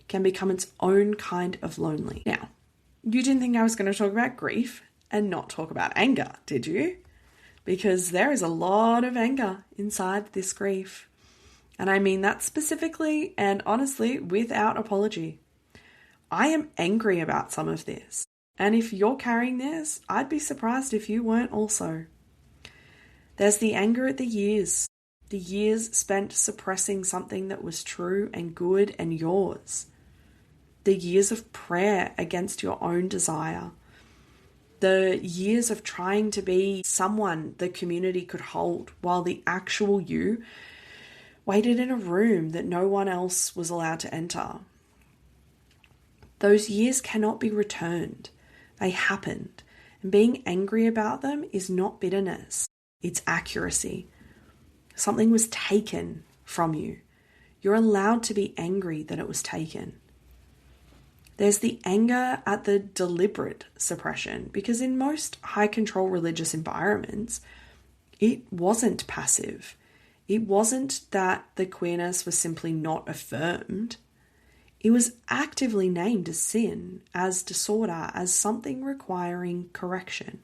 S1: can become its own kind of lonely. Now, you didn't think I was going to talk about grief and not talk about anger, did you? Because there is a lot of anger inside this grief. And I mean that specifically and honestly without apology. I am angry about some of this. And if you're carrying this, I'd be surprised if you weren't also. There's the anger at the years spent suppressing something that was true and good and yours. The years of prayer against your own desire. The years of trying to be someone the community could hold while the actual you waited in a room that no one else was allowed to enter. Those years cannot be returned. They happened. And being angry about them is not bitterness. It's accuracy. Something was taken from you. You're allowed to be angry that it was taken. There's the anger at the deliberate suppression, because in most high control religious environments, it wasn't passive. It wasn't that the queerness was simply not affirmed. It was actively named as sin, as disorder, as something requiring correction.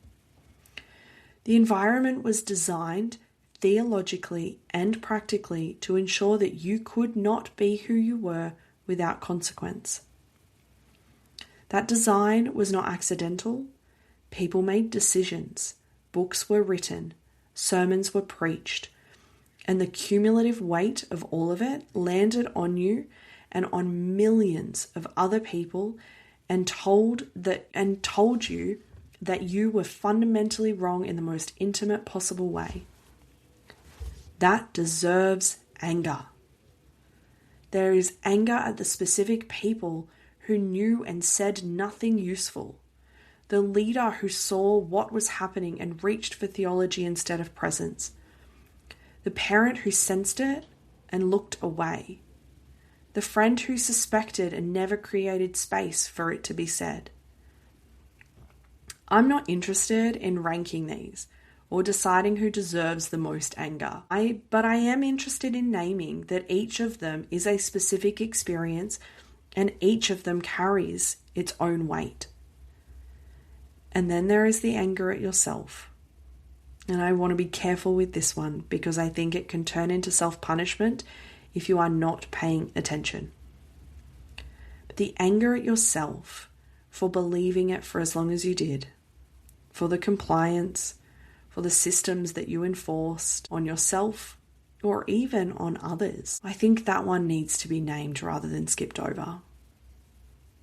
S1: The environment was designed theologically and practically to ensure that you could not be who you were without consequence. That design was not accidental. People made decisions, books were written, sermons were preached, and the cumulative weight of all of it landed on you and on millions of other people and told you that you were fundamentally wrong in the most intimate possible way. That deserves anger. There is anger at the specific people who knew and said nothing useful. The leader who saw what was happening and reached for theology instead of presence. The parent who sensed it and looked away. The friend who suspected and never created space for it to be said. I'm not interested in ranking these or deciding who deserves the most anger. But I am interested in naming that each of them is a specific experience and each of them carries its own weight. And then there is the anger at yourself. And I want to be careful with this one because I think it can turn into self-punishment if you are not paying attention. But the anger at yourself for believing it for as long as you did, for the compliance, for the systems that you enforced on yourself or even on others. I think that one needs to be named rather than skipped over.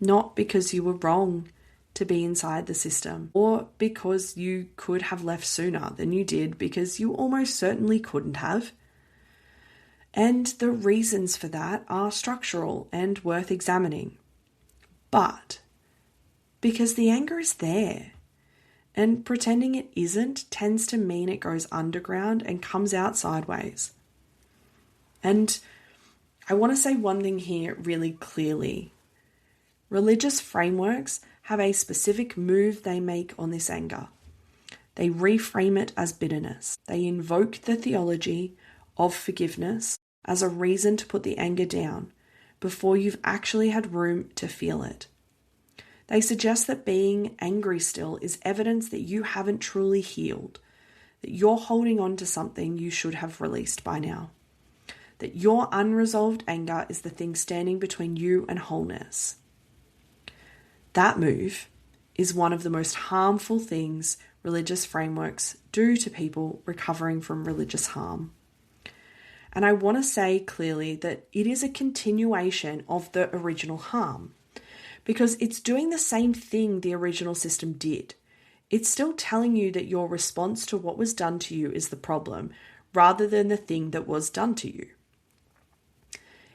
S1: Not because you were wrong to be inside the system or because you could have left sooner than you did, because you almost certainly couldn't have. And the reasons for that are structural and worth examining. But because the anger is there, and pretending it isn't tends to mean it goes underground and comes out sideways. And I want to say one thing here really clearly. Religious frameworks have a specific move they make on this anger. They reframe it as bitterness. They invoke the theology of forgiveness as a reason to put the anger down before you've actually had room to feel it. They suggest that being angry still is evidence that you haven't truly healed, that you're holding on to something you should have released by now. that your unresolved anger is the thing standing between you and wholeness. That move is one of the most harmful things religious frameworks do to people recovering from religious harm. And I want to say clearly that it is a continuation of the original harm, because it's doing the same thing the original system did. It's still telling you that your response to what was done to you is the problem, rather than the thing that was done to you.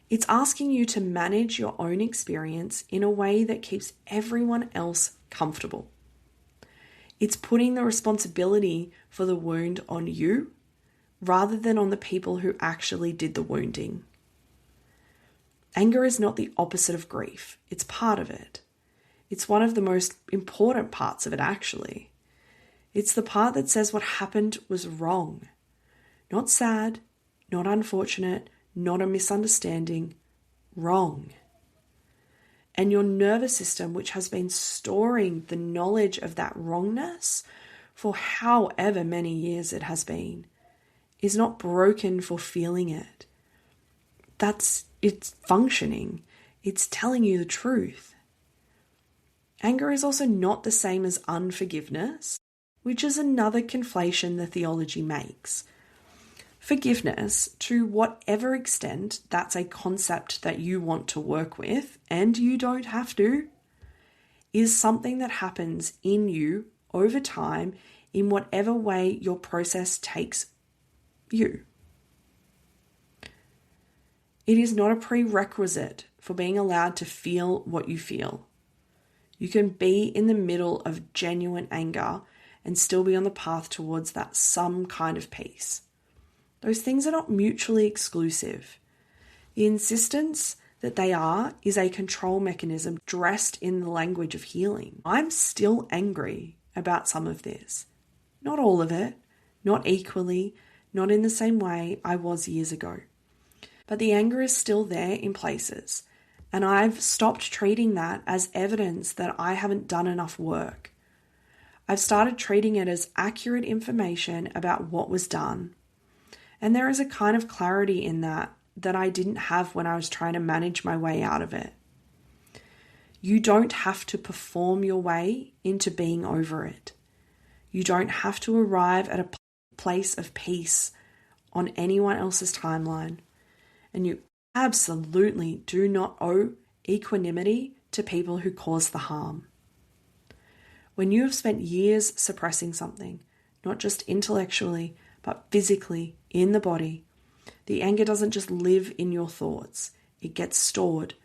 S1: It's asking you to manage your own experience in a way that keeps everyone else comfortable. It's putting the responsibility for the wound on you, rather than on the people who actually did the wounding. Anger is not the opposite of grief. It's part of it. It's one of the most important parts of it, actually. It's the part that says what happened was wrong. Not sad, not unfortunate, not a misunderstanding. Wrong. And your nervous system, which has been storing the knowledge of that wrongness for however many years it has been, is not broken for feeling it. It's functioning. It's telling you the truth. Anger is also not the same as unforgiveness, which is another conflation the theology makes. Forgiveness, to whatever extent that's a concept that you want to work with, and you don't have to, is something that happens in you over time in whatever way your process takes you. It is not a prerequisite for being allowed to feel what you feel. You can be in the middle of genuine anger and still be on the path towards that some kind of peace. Those things are not mutually exclusive. The insistence that they are is a control mechanism dressed in the language of healing. I'm still angry about some of this. Not all of it, not equally, not in the same way I was years ago. But the anger is still there in places, and I've stopped treating that as evidence that I haven't done enough work. I've started treating it as accurate information about what was done. And there is a kind of clarity in that I didn't have when I was trying to manage my way out of it. You don't have to perform your way into being over it. You don't have to arrive at a place of peace on anyone else's timeline. And you absolutely do not owe equanimity to people who cause the harm. When you have spent years suppressing something, not just intellectually, but physically in the body, the anger doesn't just live in your thoughts. It gets stored.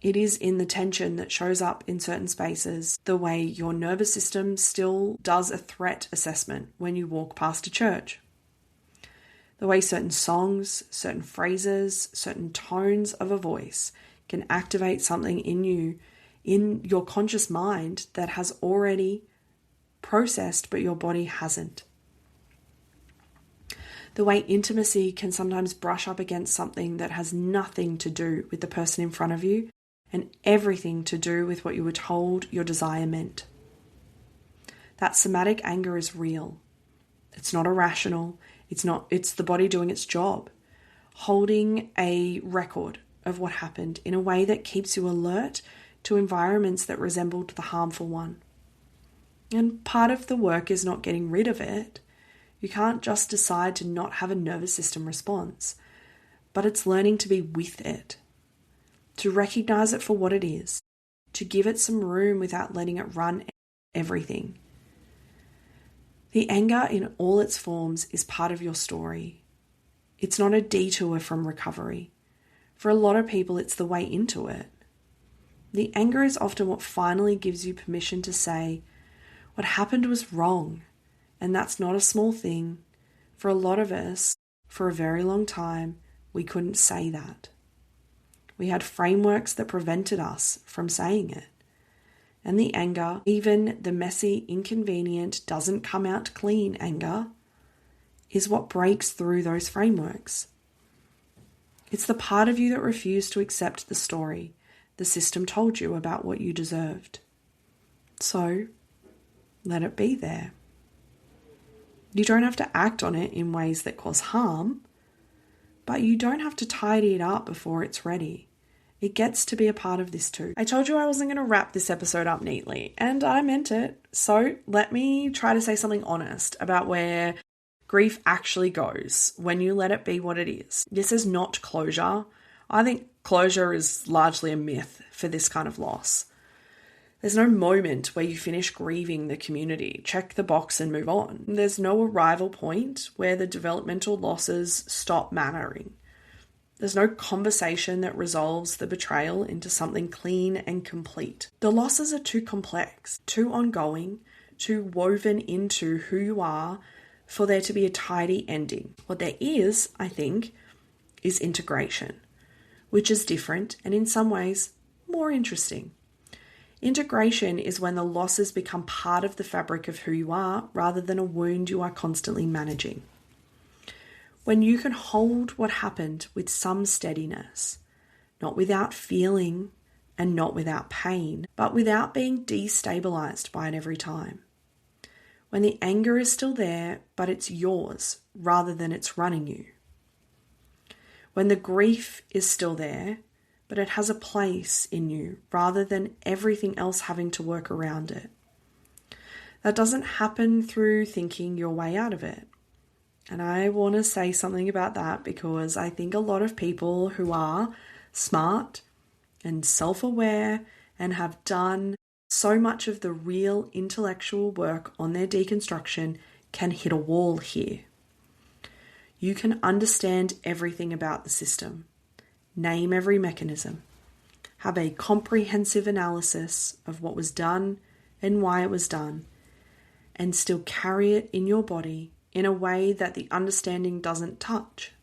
S1: It is in the tension that shows up in certain spaces, the way your nervous system still does a threat assessment when you walk past a church. The way certain songs, certain phrases, certain tones of a voice can activate something in you, in your conscious mind that has already processed, but your body hasn't. The way intimacy can sometimes brush up against something that has nothing to do with the person in front of you and everything to do with what you were told your desire meant. That somatic anger is real. It's not irrational. It's the body doing its job, holding a record of what happened in a way that keeps you alert to environments that resembled the harmful one. And part of the work is not getting rid of it. You can't just decide to not have a nervous system response, but it's learning to be with it, to recognize it for what it is, to give it some room without letting it run everything. The anger in all its forms is part of your story. It's not a detour from recovery. For a lot of people, it's the way into it. The anger is often what finally gives you permission to say, what happened was wrong. And that's not a small thing. For a lot of us, for a very long time, we couldn't say that. We had frameworks that prevented us from saying it. And the anger, even the messy, inconvenient, doesn't come out clean anger, is what breaks through those frameworks. It's the part of you that refused to accept the story the system told you about what you deserved. So, let it be there. You don't have to act on it in ways that cause harm, but you don't have to tidy it up before it's ready. It gets to be a part of this too. I told you I wasn't going to wrap this episode up neatly, and I meant it. So let me try to say something honest about where grief actually goes when you let it be what it is. This is not closure. I think closure is largely a myth for this kind of loss. There's no moment where you finish grieving the community, check the box and move on. There's no arrival point where the developmental losses stop mattering. There's no conversation that resolves the betrayal into something clean and complete. The losses are too complex, too ongoing, too woven into who you are for there to be a tidy ending. What there is, I think, is integration, which is different and in some ways more interesting. Integration is when the losses become part of the fabric of who you are rather than a wound you are constantly managing. When you can hold what happened with some steadiness, not without feeling and not without pain, but without being destabilized by it every time. When the anger is still there, but it's yours rather than it's running you. When the grief is still there, but it has a place in you rather than everything else having to work around it. That doesn't happen through thinking your way out of it. And I want to say something about that because I think a lot of people who are smart and self-aware and have done so much of the real intellectual work on their deconstruction can hit a wall here. You can understand everything about the system, name every mechanism, have a comprehensive analysis of what was done and why it was done, and still carry it in your body in a way that the understanding doesn't touch.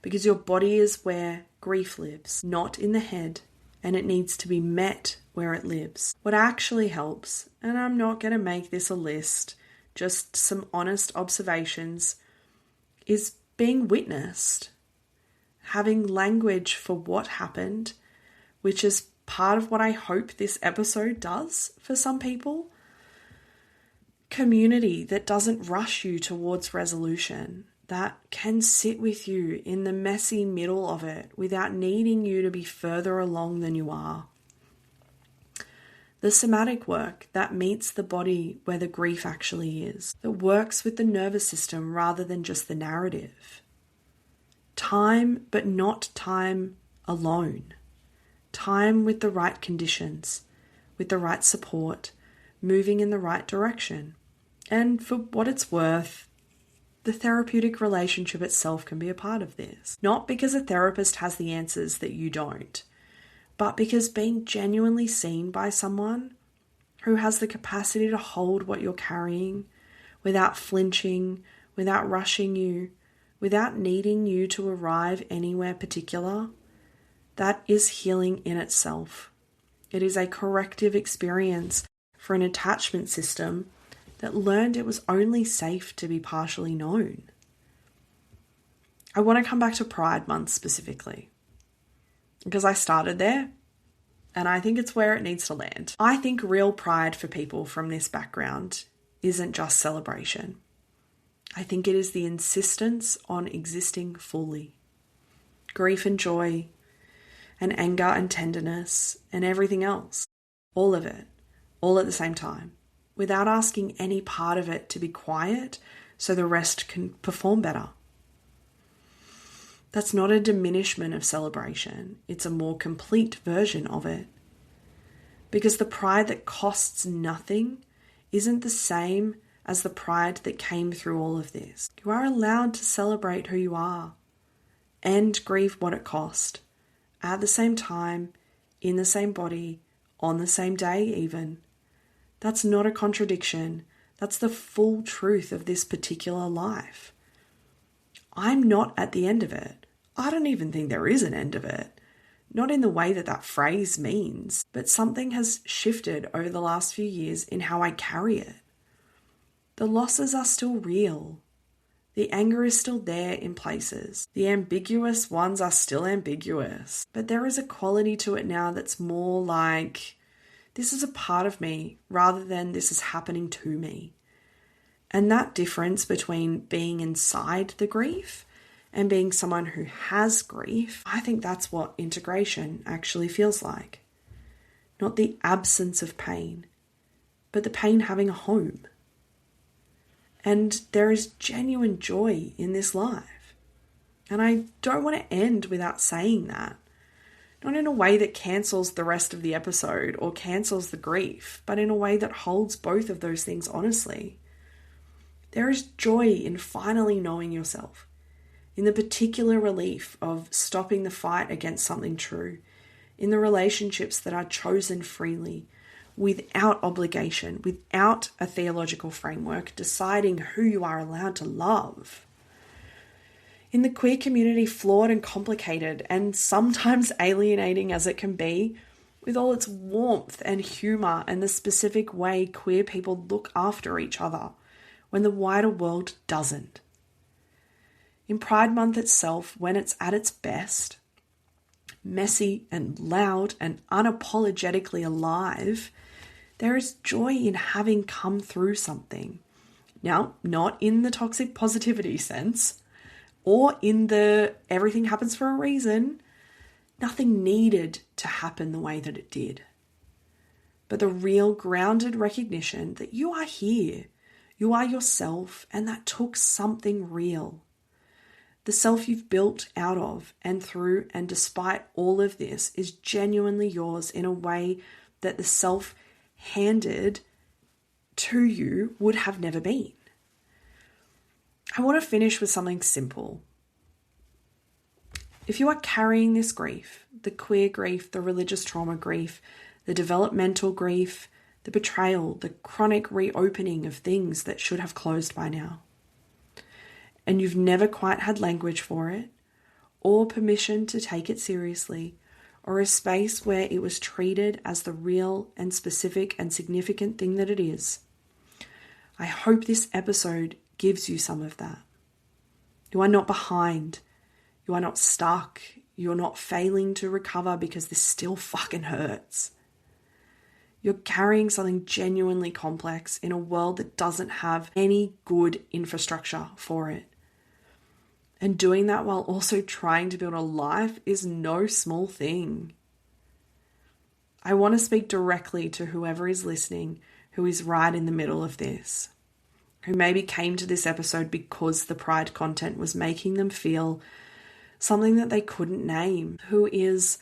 S1: Because your body is where grief lives, not in the head, and it needs to be met where it lives. What actually helps, and I'm not going to make this a list, just some honest observations, is being witnessed, having language for what happened, which is part of what I hope this episode does for some people. Community that doesn't rush you towards resolution, that can sit with you in the messy middle of it without needing you to be further along than you are. The somatic work that meets the body where the grief actually is, that works with the nervous system rather than just the narrative. Time, but not time alone. Time with the right conditions, with the right support, moving in the right direction. And for what it's worth, the therapeutic relationship itself can be a part of this. Not because a therapist has the answers that you don't, but because being genuinely seen by someone who has the capacity to hold what you're carrying without flinching, without rushing you, without needing you to arrive anywhere particular, that is healing in itself. It is a corrective experience for an attachment system that learned it was only safe to be partially known. I want to come back to Pride Month specifically, because I started there, and I think it's where it needs to land. I think real pride for people from this background isn't just celebration. I think it is the insistence on existing fully. Grief and joy, and anger and tenderness, and everything else. All of it, all at the same time, without asking any part of it to be quiet so the rest can perform better. That's not a diminishment of celebration. It's a more complete version of it. Because the pride that costs nothing isn't the same as the pride that came through all of this. You are allowed to celebrate who you are and grieve what it cost at the same time, in the same body, on the same day even. That's not a contradiction. That's the full truth of this particular life. I'm not at the end of it. I don't even think there is an end of it. Not in the way that that phrase means, but something has shifted over the last few years in how I carry it. The losses are still real. The anger is still there in places. The ambiguous ones are still ambiguous. But there is a quality to it now that's more like, this is a part of me rather than this is happening to me. And that difference between being inside the grief and being someone who has grief, I think that's what integration actually feels like. Not the absence of pain, but the pain having a home. And there is genuine joy in this life. And I don't want to end without saying that. Not in a way that cancels the rest of the episode or cancels the grief, but in a way that holds both of those things honestly. There is joy in finally knowing yourself, in the particular relief of stopping the fight against something true, in the relationships that are chosen freely, without obligation, without a theological framework, deciding who you are allowed to love. In the queer community, flawed and complicated, and sometimes alienating as it can be, with all its warmth and humour and the specific way queer people look after each other when the wider world doesn't. In Pride Month itself, when it's at its best, messy and loud and unapologetically alive, there is joy in having come through something. Now, not in the toxic positivity sense, or in the everything happens for a reason. Nothing needed to happen the way that it did. But the real grounded recognition that you are here, you are yourself, and that took something real. The self you've built out of and through and despite all of this is genuinely yours in a way that the self handed to you would have never been. I want to finish with something simple. If you are carrying this grief, the queer grief, the religious trauma grief, the developmental grief, the betrayal, the chronic reopening of things that should have closed by now, and you've never quite had language for it, or permission to take it seriously, or a space where it was treated as the real and specific and significant thing that it is, I hope this episode gives you some of that. You are not behind. You are not stuck. You're not failing to recover because this still fucking hurts. You're carrying something genuinely complex in a world that doesn't have any good infrastructure for it. And doing that while also trying to build a life is no small thing. I want to speak directly to whoever is listening who is right in the middle of this, who maybe came to this episode because the Pride content was making them feel something that they couldn't name, who is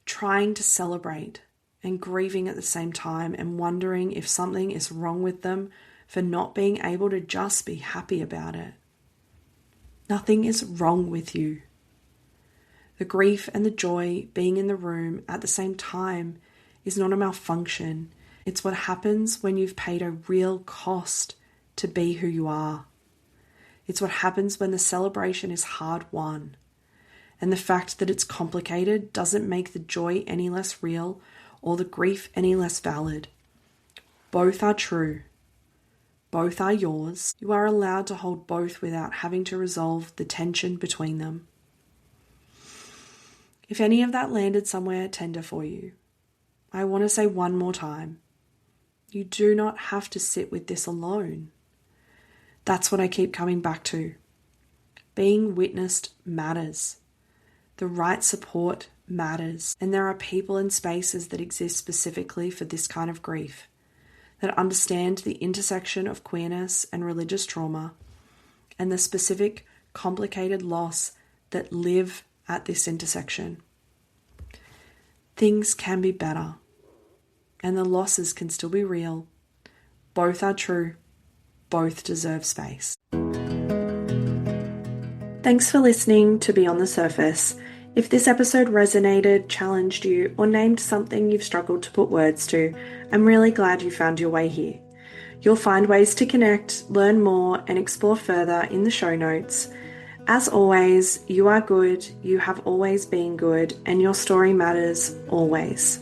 S1: trying to celebrate and grieving at the same time and wondering if something is wrong with them for not being able to just be happy about it. Nothing is wrong with you. The grief and the joy being in the room at the same time is not a malfunction. It's what happens when you've paid a real cost to be who you are. It's what happens when the celebration is hard won. And the fact that it's complicated doesn't make the joy any less real or the grief any less valid. Both are true. Both are yours. You are allowed to hold both without having to resolve the tension between them. If any of that landed somewhere tender for you, I want to say one more time, you do not have to sit with this alone. That's what I keep coming back to. Being witnessed matters. The right support matters. And there are people and spaces that exist specifically for this kind of grief, that understand the intersection of queerness and religious trauma and the specific complicated loss that live at this intersection. Things can be better, and the losses can still be real. Both are true. Both deserve space. Thanks for listening to Beyond the Surface. If this episode resonated, challenged you, or named something you've struggled to put words to, I'm really glad you found your way here. You'll find ways to connect, learn more, and explore further in the show notes. As always, you are good, you have always been good, and your story matters always.